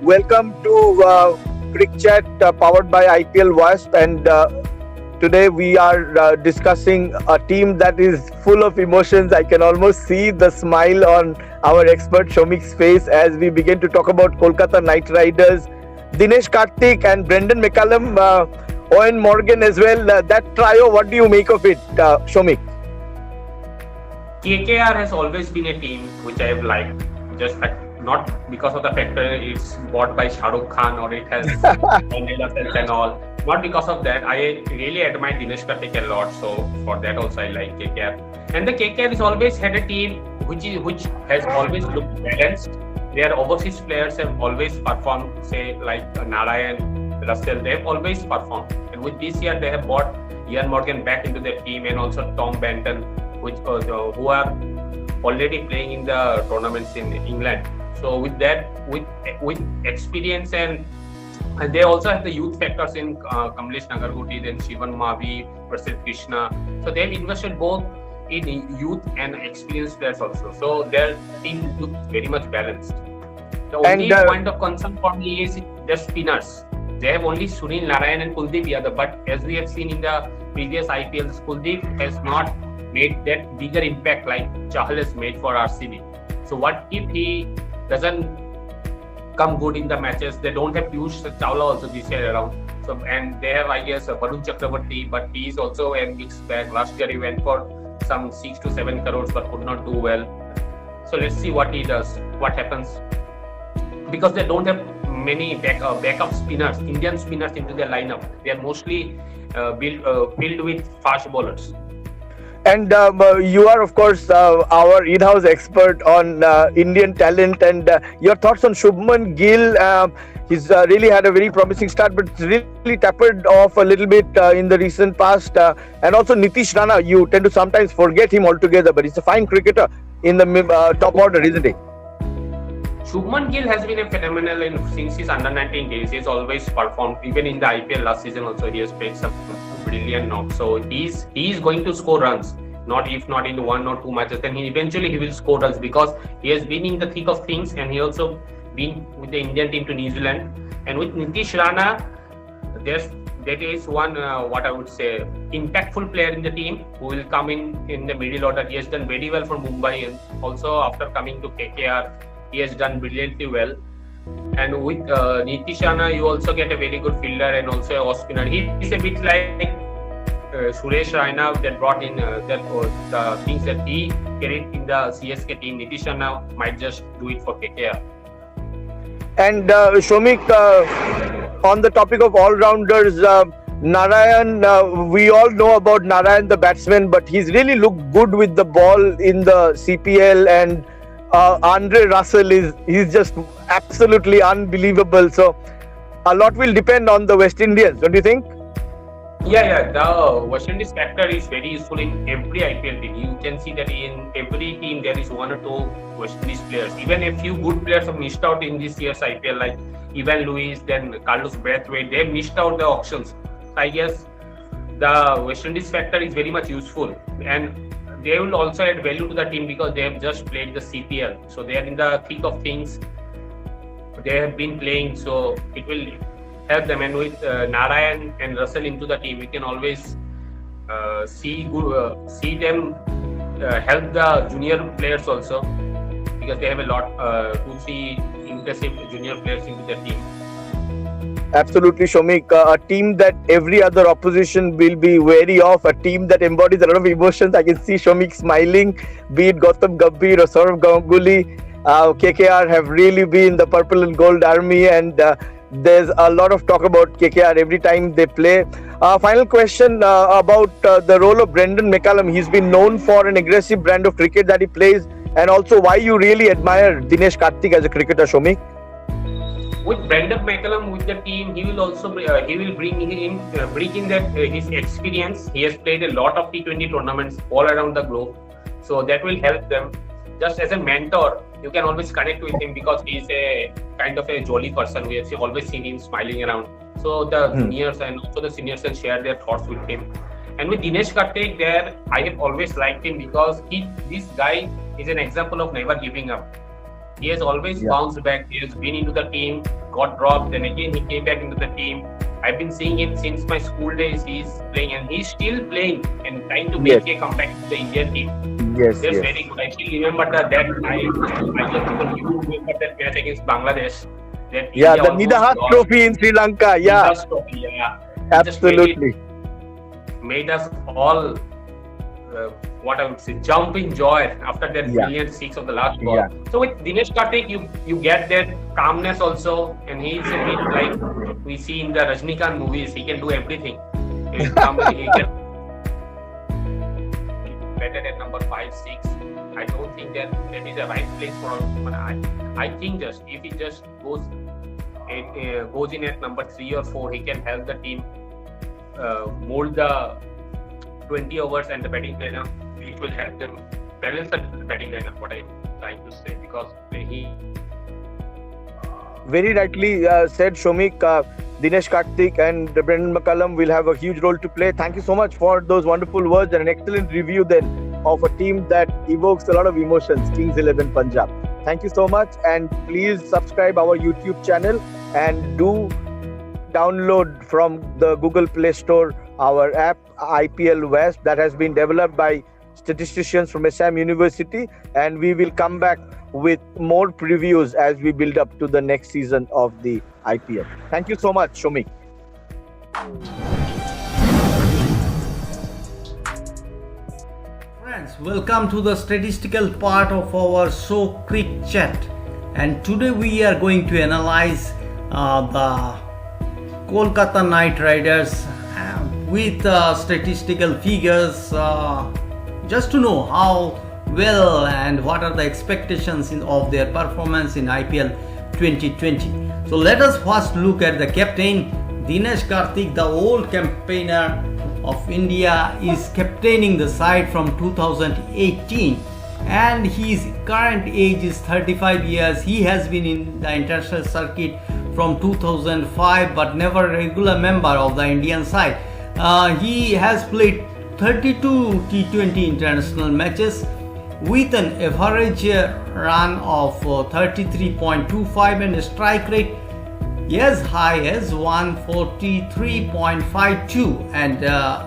Welcome to Cric Chat powered by IPL Wasp, and today we are discussing a team that is full of emotions. I can almost see the smile on our expert Shomik's face as we begin to talk about Kolkata Knight Riders, Dinesh Karthik and Brendan McCullum, Owen Morgan as well. That trio, what do you make of it, Shomik? KKR has always been a team which I have liked, just not because of the factor it's bought by Shah Rukh Khan or it has Mandela sense and all. Not because of that. I really admire Dinesh Karthik a lot, so for that also I like KKR. And the KKR has always had a team which has always looked balanced. Their overseas players have always performed, say like Narayan, Russell, they have always performed. And with this year they have brought Ian Morgan back into their team and also Tom Benton, who are already playing in the tournaments in England. So with that, with experience and they also have the youth factors in Kamlesh Nagargoti, then Shivan Mavi, Prasid Krishna. So they've invested both in youth and experienced players also. So their team looks very much balanced. The only point of concern for me is the spinners. They have only Sunil Narayan and Kuldeep Yadav, but as we have seen in the previous IPLs, Kuldeep has not made that bigger impact like Chahal has made for RCB. So what if he doesn't come good in the matches? They don't have Piyush Chawla also this year around. So and they have, I guess, Varun Chakravarti, but he is also a mixed bag. Last year he went for some 6 to 7 crores but could not do well. So let's see what he does, what happens. Because they don't have many backup spinners, Indian spinners into their lineup. They are mostly filled with fast bowlers. And you are, of course, our in-house expert on Indian talent. And your thoughts on Shubman Gill? He's really had a very promising start, but it's really tapered off a little bit in the recent past. And also Nitish Rana, you tend to sometimes forget him altogether, but he's a fine cricketer in the top order, isn't he? Shubman Gill has been a phenomenal since his under-19 days. He has always performed. Even in the IPL last season also, he has played some brilliant knocks. So he is going to score runs. If not in 1 or 2 matches, then eventually he will score runs because he has been in the thick of things and he also been with the Indian team to New Zealand. And with Nitish Rana, that is one what I would say impactful player in the team who will come in the middle order. He has done very well for Mumbai, and also after coming to KKR, he has done brilliantly well. And with Nitish Rana, you also get a very good fielder and also a off spinner. He is a bit like Suresh Raina that brought in the things that he carried in the CSK team. Nitish Rana might just do it for KKR. And Shomik, on the topic of all-rounders, Narayan, we all know about Narayan, the batsman, but he's really looked good with the ball in the CPL. And Andre Russell he's just absolutely unbelievable. So a lot will depend on the West Indians, don't you think? Yeah. The West Indies factor is very useful in every IPL team. You can see that in every team there is 1 or 2 West Indies players. Even a few good players have missed out in this year's IPL, like Ivan Lewis, then Carlos Brathwaite. They have missed out the auctions. So I guess the West Indies factor is very much useful, and they will also add value to the team because they have just played the CPL. So they are in the thick of things. They have been playing, so it will help them. And with Narayan and Russell into the team, we can always see them help the junior players also, because they have a lot to see impressive junior players into their team. Absolutely, Shomik. A team that every other opposition will be wary of, a team that embodies a lot of emotions. I can see Shomik smiling, be it Gautam Gambhir or Saurav Ganguly. KKR have really been the purple and gold army, and there's a lot of talk about KKR every time they play. Final question about the role of Brendan McCullum. He's been known for an aggressive brand of cricket that he plays, and also why you really admire Dinesh Karthik as a cricketer, Shomik. With Brendan McCullum with the team, he will also bring in that his experience. He has played a lot of T20 tournaments all around the globe, so that will help them. Just as a mentor, you can always connect with him because he is a kind of a jolly person. We have always seen him smiling around. So the juniors and also the seniors can share their thoughts with him. And with Dinesh Karthik there, I have always liked him because this guy is an example of never giving up. He has always Yeah. bounced back. He has been into the team, got dropped, then again he came back into the team. I've been seeing him since my school days. He's playing and he's still playing and trying to Yes. make a comeback to the Indian team. Yes. They're Yes. very good. I still remember that I just even you remember that match against Bangladesh. That Yeah. India The almost Nidahas lost. Trophy in Sri Lanka. Yeah. Nidahas Trophy, yeah. He just Absolutely. made us all what I would say jump in joy after that Yeah. brilliant six of the last ball. Yeah. So with Dinesh Karthik, you get that calmness also, and he's a bit like we see in the Rajnikant movies. He can do everything. He can better at number 5, 6. I don't think that is the right place for him. I think just if he just goes in at number 3 or 4, he can help the team mold the 20 overs and the batting lineup. It will help them balance the batting lineup. What I'm trying to say, because he Very rightly said, Shomik. Dinesh Karthik and Brendan McCullum will have a huge role to play. Thank you so much for those wonderful words and an excellent review then of a team that evokes a lot of emotions, Kings 11 Punjab. Thank you so much, and please subscribe our YouTube channel and do download from the Google Play Store our app IPL West that has been developed by statisticians from SM University, and we will come back with more previews as we build up to the next season of the IPL. Thank you so much, Shomik. Friends, welcome to the statistical part of our show Cric Chat, and today we are going to analyze the Kolkata Knight Riders with statistical figures just to know how well and what are the expectations of their performance in IPL 2020. So let us first look at the captain Dinesh Karthik, the old campaigner of India, is captaining the side from 2018 and his current age is 35 years. He has been in the international circuit from 2005 but never a regular member of the Indian side. He has played 32 T20 international matches with an average run of 33.25 and a strike rate as high as 143.52, and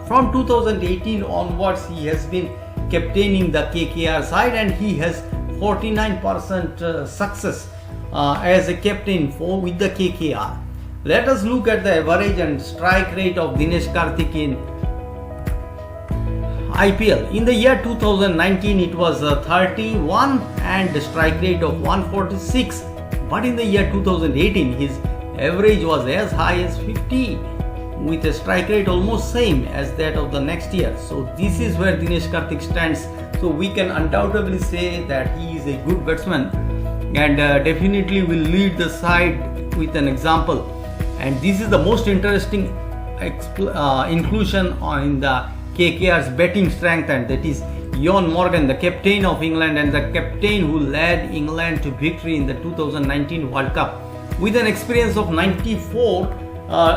from 2018 onwards he has been captaining the KKR side and he has 49% success as a captain with the KKR. Let us look at the average and strike rate of Dinesh Karthik in IPL. In the year 2019 it was 31 and the strike rate of 146, but in the year 2018 his average was as high as 50 with a strike rate almost same as that of the next year. So this is where Dinesh Karthik stands. So we can undoubtedly say that he is a good batsman and definitely will lead the side with an example. And this is the most interesting inclusion in the KKR's batting strength, and that is Eoin Morgan, the captain of England and the captain who led England to victory in the 2019 World Cup with an experience of 94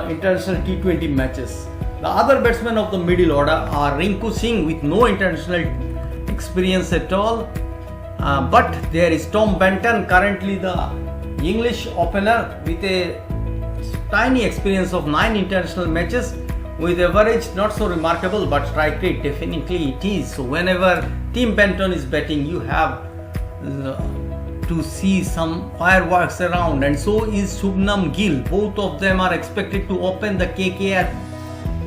international T20 matches. The other batsmen of the middle order are Rinku Singh with no international experience at all, but there is Tom Benton, currently the English opener with a tiny experience of 9 international matches with average not so remarkable, but strike rate definitely it is. So whenever Tim Benton is batting, you have to see some fireworks around, and so is Shubnam Gill. Both of them are expected to open the KKR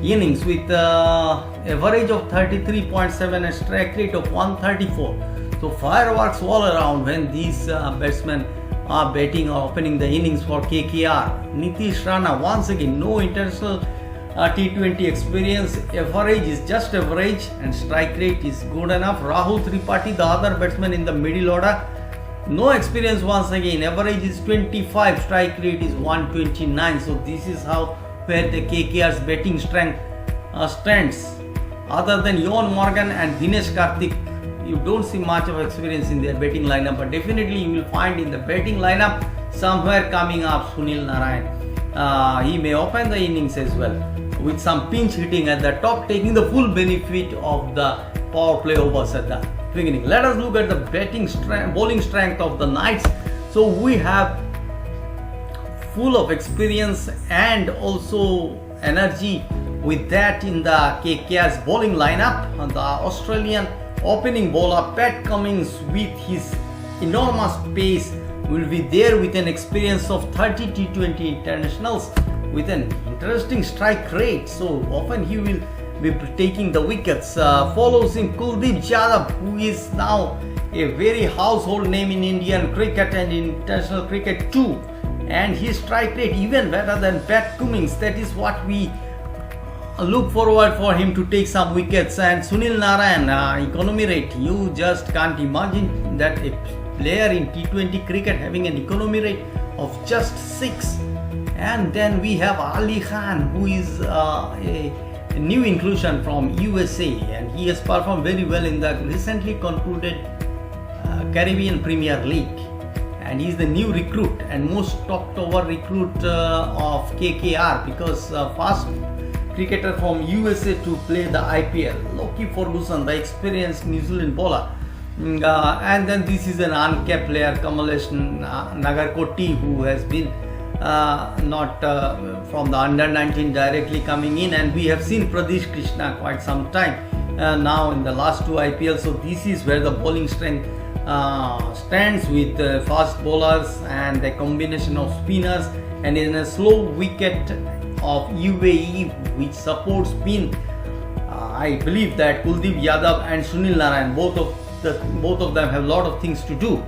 innings with average of 33.7 and strike rate of 134. So fireworks all around when these batsmen are batting or opening the innings for KKR. Nitish Rana, once again no international T20 experience, average is just average and strike rate is good enough. Rahul Tripathi, the other batsman in the middle order, no experience once again, average is 25, strike rate is 129. So this is how where the KKR's batting strength stands. Other than Eoin Morgan and Dinesh Karthik, you don't see much of experience in their batting lineup, but definitely you will find in the batting lineup somewhere coming up Sunil Narine. He may open the innings as well with some pinch hitting at the top, taking the full benefit of the power play overs at the beginning. Let us look at the bowling strength of the Knights. So we have full of experience and also energy with that in the KKR's bowling lineup. The Australian opening bowler Pat Cummins, with his enormous pace, will be there with an experience of 30 T20 internationals with an interesting strike rate. So often he will be taking the wickets. Follows him Kuldeep Yadav, who is now a very household name in Indian cricket and international cricket too. And his strike rate even better than Pat Cummins. That is what we look forward for him to take some wickets. And Sunil Narayan, economy rate, you just can't imagine that a player in T20 cricket having an economy rate of just 6. And then we have Ali Khan, who is a new inclusion from USA, and he has performed very well in the recently concluded Caribbean Premier League, and he is the new recruit and most talked over recruit of KKR, because first cricketer from USA to play the IPL. Lockie Ferguson, the experienced New Zealand bowler. And then this is an uncapped player, Kamalesh Nagarkoti, who has been not from the under 19 directly coming in, and we have seen Pradesh Krishna quite some time now in the last 2 IPL. So this is where the bowling strength stands, with fast bowlers and the combination of spinners, and in a slow wicket of UAE which supports spin. I believe that Kuldeep Yadav and Sunil Narayan, both of them have a lot of things to do.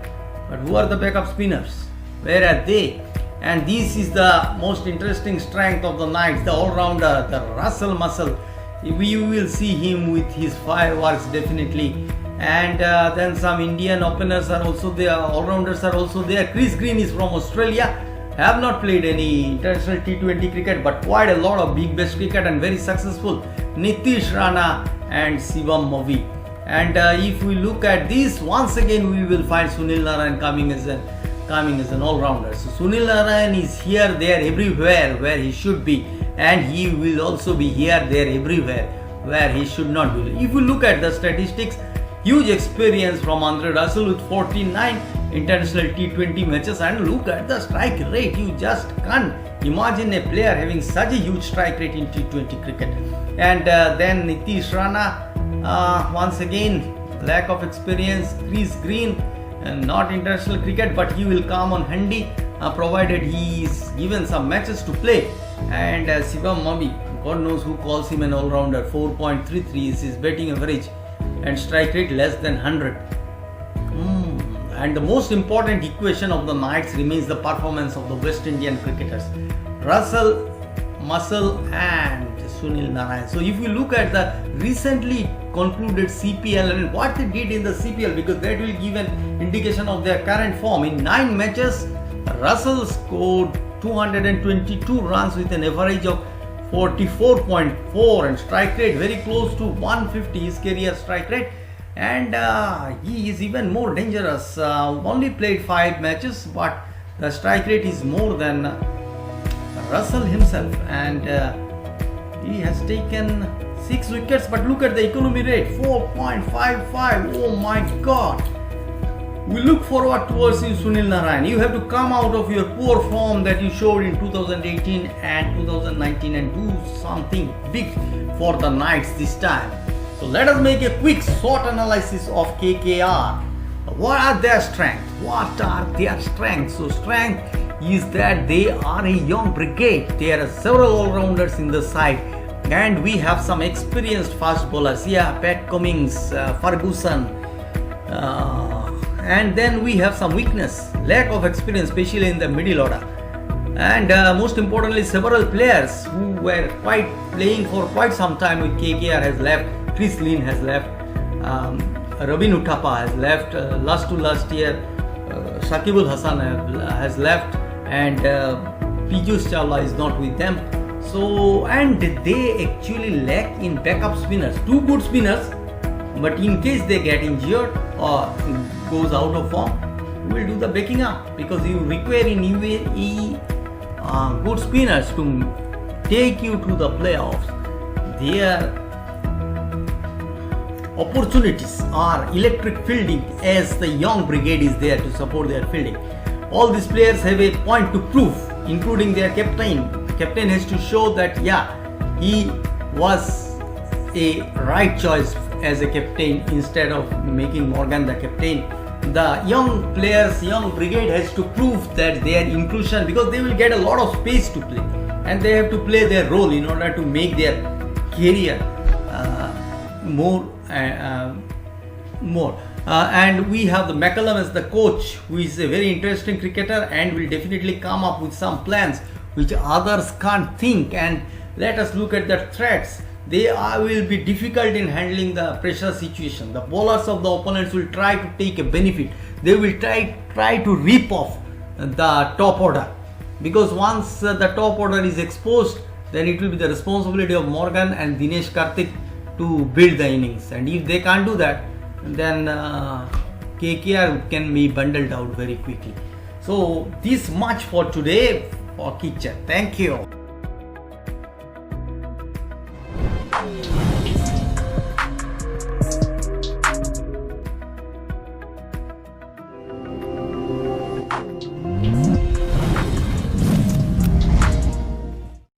But who are the backup spinners? Where are they? And this is the most interesting strength of the night, the all-rounder, the Russell Muscle. We will see him with his fireworks definitely. And then some Indian openers are also there, all-rounders are also there. Chris Green is from Australia, have not played any international T20 cricket, but quite a lot of big bash cricket and very successful. Nitish Rana and Shivam Mavi. And if we look at this, once again we will find Sunil Narayan coming as an all-rounder. So Sunil Narayan is here, there, everywhere where he should be, and he will also be here, there, everywhere where he should not be. If you look at the statistics, huge experience from Andre Russell with 49 international T20 matches, and look at the strike rate. You just can't imagine a player having such a huge strike rate in T20 cricket. And then Nitish Rana, once again lack of experience. Chris Green, not international cricket, but he will come on handy provided he is given some matches to play. And Shivam Mavi, God knows who calls him an all-rounder. 4.33 is his batting average and strike rate less than 100. And the most important equation of the nights remains the performance of the West Indian cricketers, Russell, Muscle and Sunil Narayan. So if you look at the recently concluded CPL and what they did in the CPL, because that will give an indication of their current form. In 9 matches, Russell scored 222 runs with an average of 44.4 and strike rate very close to 150, his career strike rate. And he is even more dangerous. Only played 5 matches, but the strike rate is more than Russell himself, and he has taken 6 wickets. But look at the economy rate, 4.55. Oh my God! We look forward towards you, Sunil Narayan. You have to come out of your poor form that you showed in 2018 and 2019 and do something big for the Knights this time. So let us make a quick short analysis of KKR. What are their strengths? What are their strengths? So strength is that they are a young brigade. There are several all-rounders in the side, and we have some experienced fast bowlers. Yeah, Pat Cummins, Ferguson, and then we have some weakness, lack of experience, especially in the middle order. And most importantly, several players who were playing for quite some time with KKR has left. Chris Lynn has left, Robin Uthappa has left, last year Shakibul Hasan has left, and Piyush Chawla is not with them. So, and they actually lack in backup spinners, 2 good spinners, but in case they get injured or goes out of form, you will do the backing up, because you require in UAE good spinners to take you to the playoffs. Their opportunities are electric fielding, as the young brigade is there to support their fielding. all these players have a point to prove, including their captain. Captain has to show that he was a right choice as a captain instead of making Morgan the captain. The young players, young brigade has to prove that their inclusion, because they will get a lot of space to play and they have to play their role in order to make their career more. And we have the McCallum as the coach, who is a very interesting cricketer and will definitely come up with some plans which others can't think. And let us look at the threats. They will be difficult in handling the pressure situation. The bowlers of the opponents will try to take a benefit. They will try to rip off the top order, because once the top order is exposed, then it will be the responsibility of Morgan and Dinesh Karthik to build the innings. And if they can't do that, then KKR can be bundled out very quickly. So this much for today for Kitchen. Thank you.